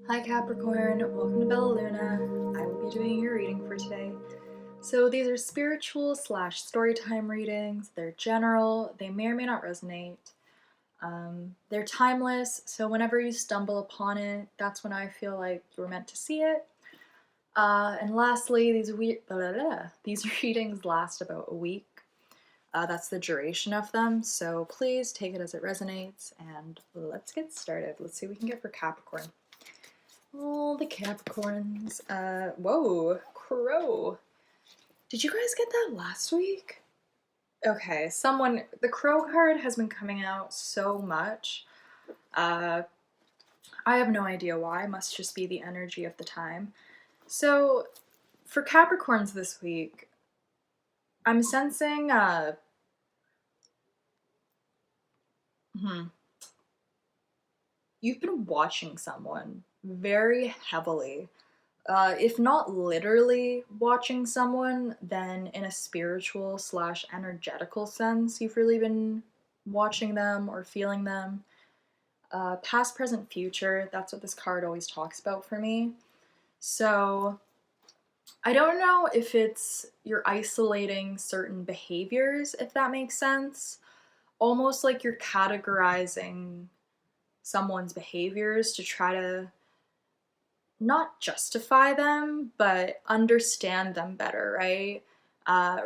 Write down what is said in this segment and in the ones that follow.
Hi Capricorn, welcome to Bella Luna. I will be doing your reading for today. So these are spiritual slash storytime readings. They're general, they may or may not resonate. They're timeless, so whenever you stumble upon it, that's when I feel like you were meant to see it. And lastly, these readings last about a week. That's the duration of them, so please take it as it resonates, and let's get started. Let's see what we can get for Capricorn. Oh, the Capricorns. Whoa, Crow. Did you guys get that last week? Okay, the Crow card has been coming out so much. I have no idea why, must just be the energy of the time. So, for Capricorns this week, I'm sensing, you've been watching someone very heavily. If not literally watching someone, then in a spiritual slash energetical sense, you've really been watching them or feeling them. Past, present, future, that's what this card always talks about for me. So I don't know if it's you're isolating certain behaviors, if that makes sense. Almost like you're categorizing someone's behaviors to try to not justify them, but understand them better, right?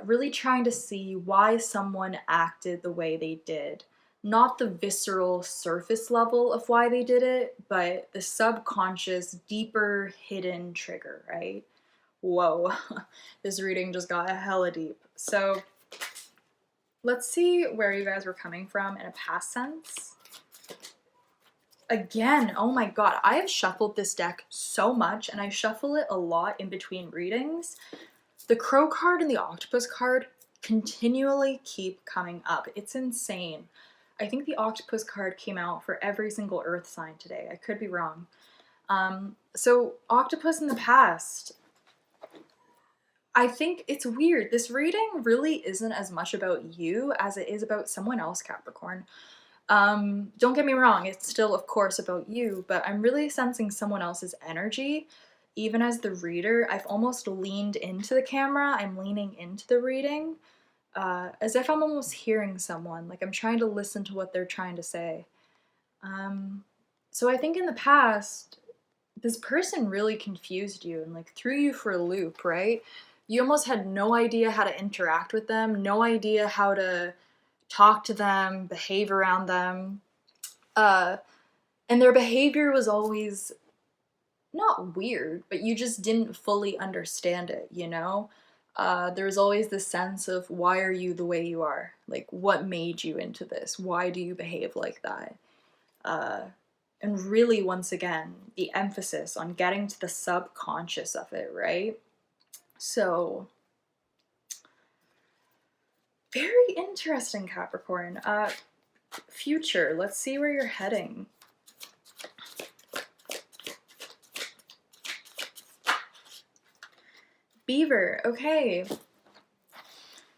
Really trying to see why someone acted the way they did. Not the visceral surface level of why they did it, but the subconscious, deeper hidden trigger, right? Whoa, this reading just got hella deep. So let's see where you guys were coming from in a past sense. Again, oh my god, I have shuffled this deck so much, and I shuffle it a lot in between readings. The Crow card and the Octopus card continually keep coming up. It's insane. I think the Octopus card came out for every single Earth sign today. I could be wrong. So Octopus in the past, I think it's weird. This reading really isn't as much about you as it is about someone else, Capricorn. Don't get me wrong, it's still, of course, about you, but I'm really sensing someone else's energy. Even as the reader, I've almost leaned into the camera, I'm leaning into the reading, as if I'm almost hearing someone, like I'm trying to listen to what they're trying to say. So I think in the past, this person really confused you and like threw you for a loop, right? You almost had no idea how to interact with them, no idea how to talk to them, behave around them. And their behavior was always not weird, but you just didn't fully understand it, you know? There's always this sense of why are you the way you are? Like, what made you into this? Why do you behave like that? And really, once again, the emphasis on getting to the subconscious of it, right? So, very interesting, Capricorn. Future, let's see where you're heading. Beaver, okay.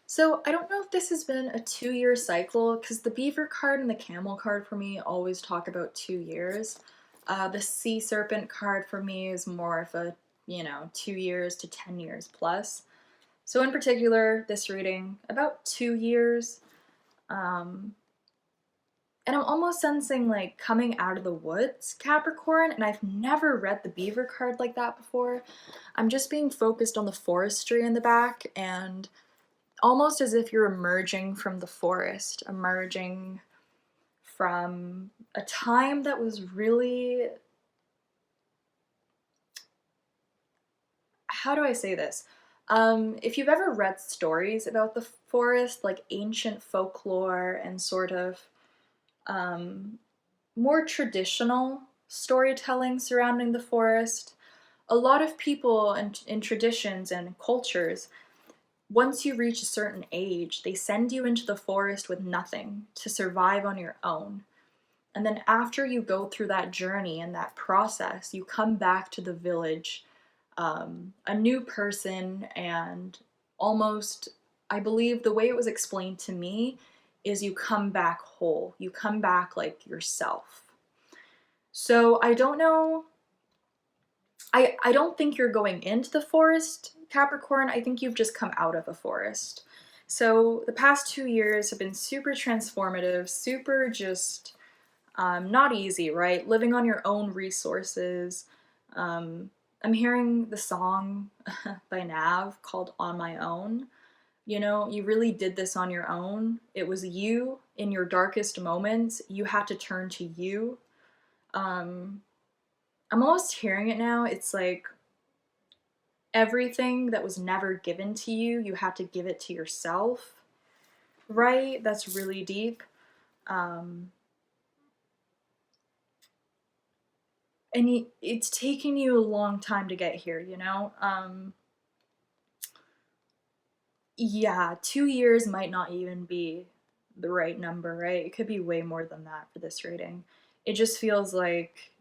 So I don't know if this has been a 2-year cycle, because the Beaver card and the Camel card for me always talk about 2 years. The Sea Serpent card for me is more of a, 2 years to 10 years plus. So in particular, this reading, about 2 years. And I'm almost sensing like coming out of the woods, Capricorn, and I've never read the Beaver card like that before. I'm just being focused on the forestry in the back, and almost as if you're emerging from the forest, emerging from a time that was really, how do I say this? If you've ever read stories about the forest, like ancient folklore and sort of more traditional storytelling surrounding the forest, a lot of people in traditions and cultures, once you reach a certain age, they send you into the forest with nothing to survive on your own. And then after you go through that journey and that process, you come back to the village, a new person, and almost, I believe the way it was explained to me is you come back whole. You come back like yourself. So I don't know I don't think you're going into the forest, Capricorn. I think you've just come out of a forest. So the past 2 years have been super transformative, super just not easy, right? Living on your own resources. I'm hearing the song by Nav called On My Own. You know, you really did this on your own. It was you in your darkest moments. You had to turn to you. Um, I'm almost hearing it now. It's like everything that was never given to you, you had to give it to yourself, right? That's really deep. Um, and it's taken you a long time to get here, you know? Yeah, 2 years might not even be the right number, right? It could be way more than that for this rating. It just feels like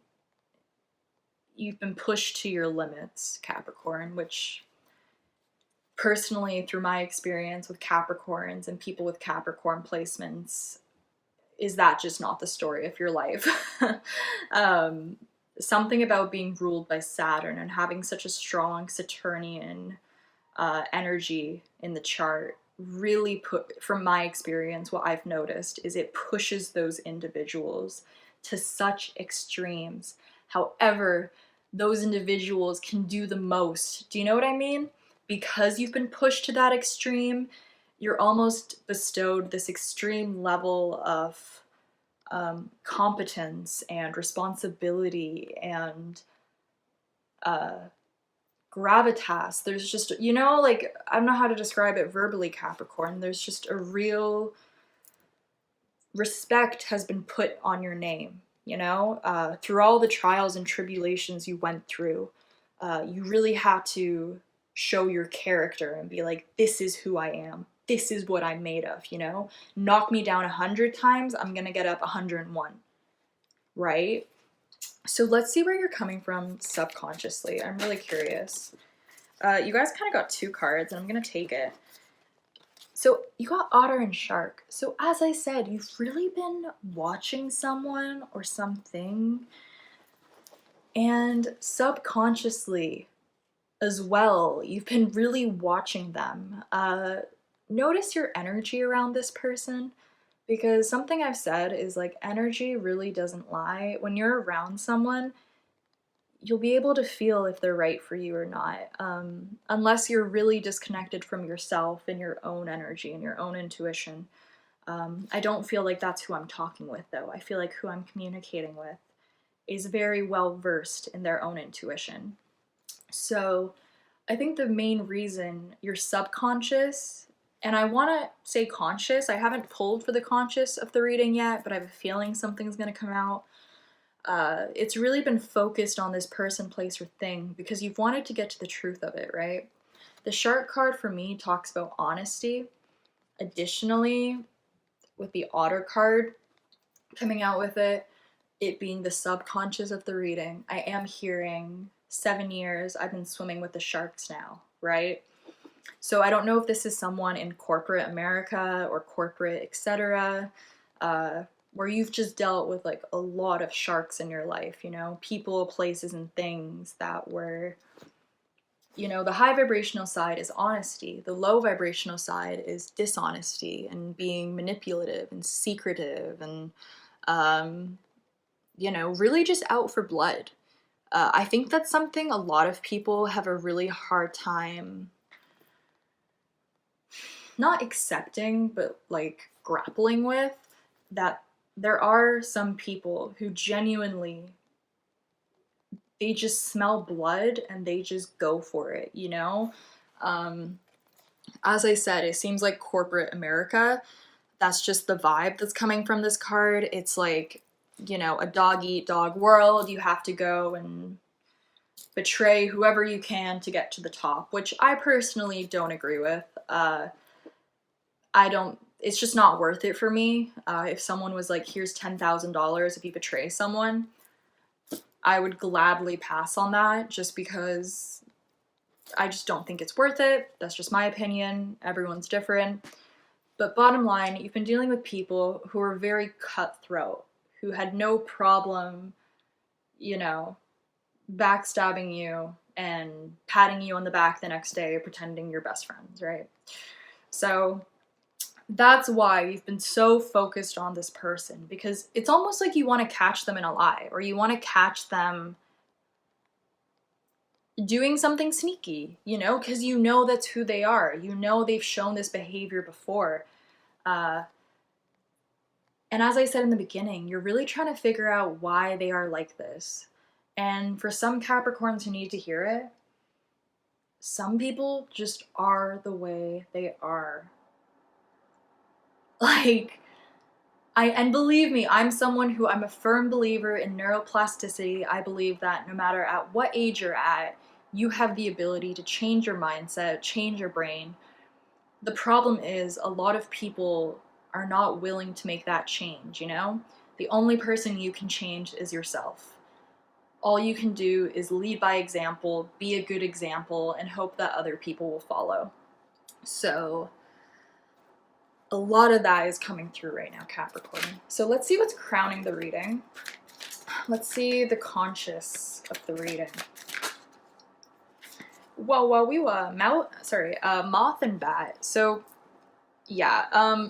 you've been pushed to your limits, Capricorn, which personally, through my experience with Capricorns and people with Capricorn placements, is that just not the story of your life? um, Something about being ruled by Saturn and having such a strong Saturnian energy in the chart really put, from my experience, what I've noticed is it pushes those individuals to such extremes. However, those individuals can do the most. Do you know what I mean? Because you've been pushed to that extreme, you're almost bestowed this extreme level of competence and responsibility and uh, gravitas. There's just, you know, like, I don't know how to describe it verbally, Capricorn. There's just a real respect has been put on your name, you know? Through all the trials and tribulations you went through, you really had to show your character and be like, this is who I am. This is what I'm made of, you know? Knock me down 100 times, I'm gonna get up 101, right? So let's see where you're coming from subconsciously. I'm really curious. You guys kind of got two cards, and I'm gonna take it. So you got Otter and Shark. So as I said, you've really been watching someone or something, and subconsciously as well, you've been really watching them. Notice your energy around this person, because something I've said is like energy really doesn't lie. When you're around someone, you'll be able to feel if they're right for you or not, unless you're really disconnected from yourself and your own energy and your own intuition. I don't feel like that's who I'm talking with, though. I feel like who I'm communicating with is very well versed in their own intuition. So I think the main reason your subconscious, and I want to say conscious, I haven't pulled for the conscious of the reading yet, but I have a feeling something's going to come out. It's really been focused on this person, place, or thing because you've wanted to get to the truth of it, right? The Shark card for me talks about honesty. Additionally, with the Otter card coming out with it, it being the subconscious of the reading, I am hearing 7 years I've been swimming with the sharks now, right? So I don't know if this is someone in corporate America or corporate etc. Where you've just dealt with like a lot of sharks in your life, you know, people, places, and things that were, you know, the high vibrational side is honesty. The low vibrational side is dishonesty and being manipulative and secretive and, you know, really just out for blood. I think that's something a lot of people have a really hard time not accepting, but like grappling with, that there are some people who genuinely, they just smell blood and they just go for it, you know? Um, as I said, it seems like corporate America. That's just the vibe that's coming from this card. It's like, you know, a dog eat dog world. You have to go and betray whoever you can to get to the top, which I personally don't agree with. I don't, it's just not worth it for me. If someone was like, here's $10,000 if you betray someone, I would gladly pass on that just because I just don't think it's worth it. That's just my opinion. Everyone's different. But bottom line, you've been dealing with people who are very cutthroat, who had no problem, you know, backstabbing you and patting you on the back the next day, pretending you're best friends, right? So that's why you've been so focused on this person, because it's almost like you want to catch them in a lie, or you want to catch them doing something sneaky, you know, because you know that's who they are. You know they've shown this behavior before. And as I said in the beginning, you're really trying to figure out why they are like this. And for some Capricorns who need to hear it, some people just are the way they are. Like, and believe me, I'm a firm believer in neuroplasticity. I believe that no matter at what age you're at, you have the ability to change your mindset, change your brain. The problem is a lot of people are not willing to make that change, you know? The only person you can change is yourself. All you can do is lead by example, be a good example, and hope that other people will follow. So a lot of that is coming through right now, Capricorn. So let's see what's crowning the reading. Let's see the conscious of the reading. Whoa, we were moth and bat. So yeah,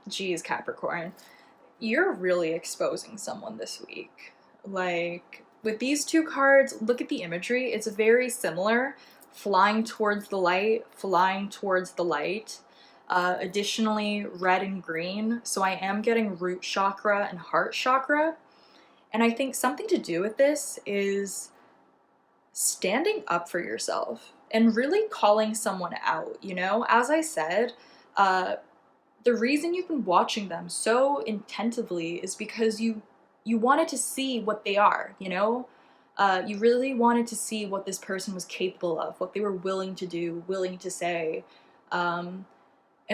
geez, Capricorn, you're really exposing someone this week. Like, with these two cards, look at the imagery. It's very similar. Flying towards the light, flying towards the light. Additionally, red and green. So I am getting root chakra and heart chakra. And I think something to do with this is standing up for yourself and really calling someone out, you know? As I said, the reason you've been watching them so intentively is because you wanted to see what they are, you know? You really wanted to see what this person was capable of, what they were willing to do, willing to say. And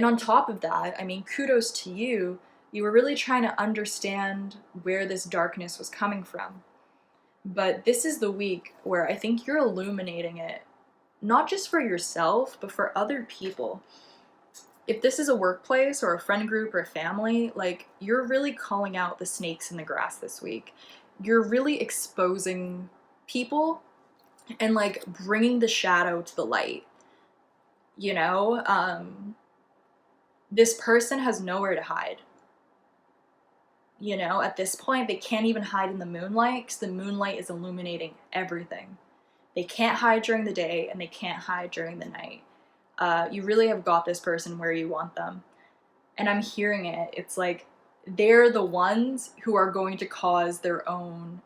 on top of that, I mean, kudos to you. You were really trying to understand where this darkness was coming from. But this is the week where I think you're illuminating it, not just for yourself, but for other people. If this is a workplace or a friend group or a family, like, you're really calling out the snakes in the grass this week. You're really exposing people and, like, bringing the shadow to the light. You know, this person has nowhere to hide. You know, at this point, they can't even hide in the moonlight because the moonlight is illuminating everything. They can't hide during the day and they can't hide during the night. You really have got this person where you want them. And I'm hearing it. It's like they're the ones who are going to cause their own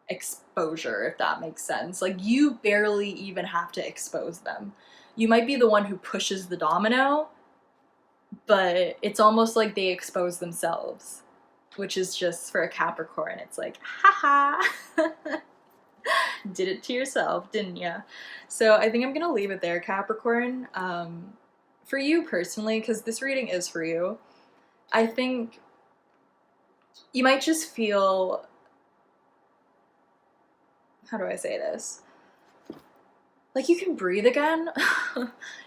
exposure, if that makes sense. Like, you barely even have to expose them. You might be the one who pushes the domino, but it's almost like they expose themselves, which is just, for a Capricorn, it's like, haha. Did it to yourself, didn't ya? So I think I'm gonna leave it there, Capricorn. For you personally, because this reading is for you, I think you might just feel, how do I say this? Like, you can breathe again.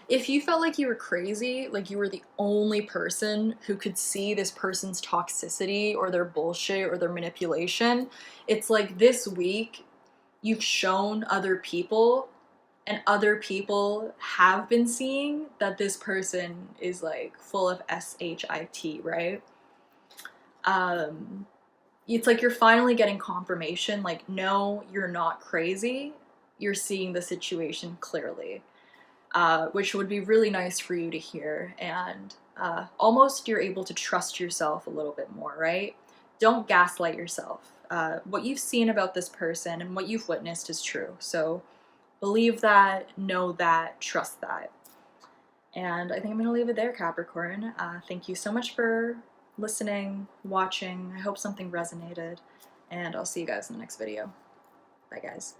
If you felt like you were crazy, like you were the only person who could see this person's toxicity or their bullshit or their manipulation, it's like this week you've shown other people, and other people have been seeing that this person is, like, full of shit, right? It's like you're finally getting confirmation, like, no, you're not crazy. You're seeing the situation clearly, which would be really nice for you to hear. And almost you're able to trust yourself a little bit more, right? Don't gaslight yourself. What you've seen about this person and what you've witnessed is true. So believe that, know that, trust that. And I think I'm going to leave it there, Capricorn. Thank you so much for listening, watching. I hope something resonated, and I'll see you guys in the next video. Bye, guys.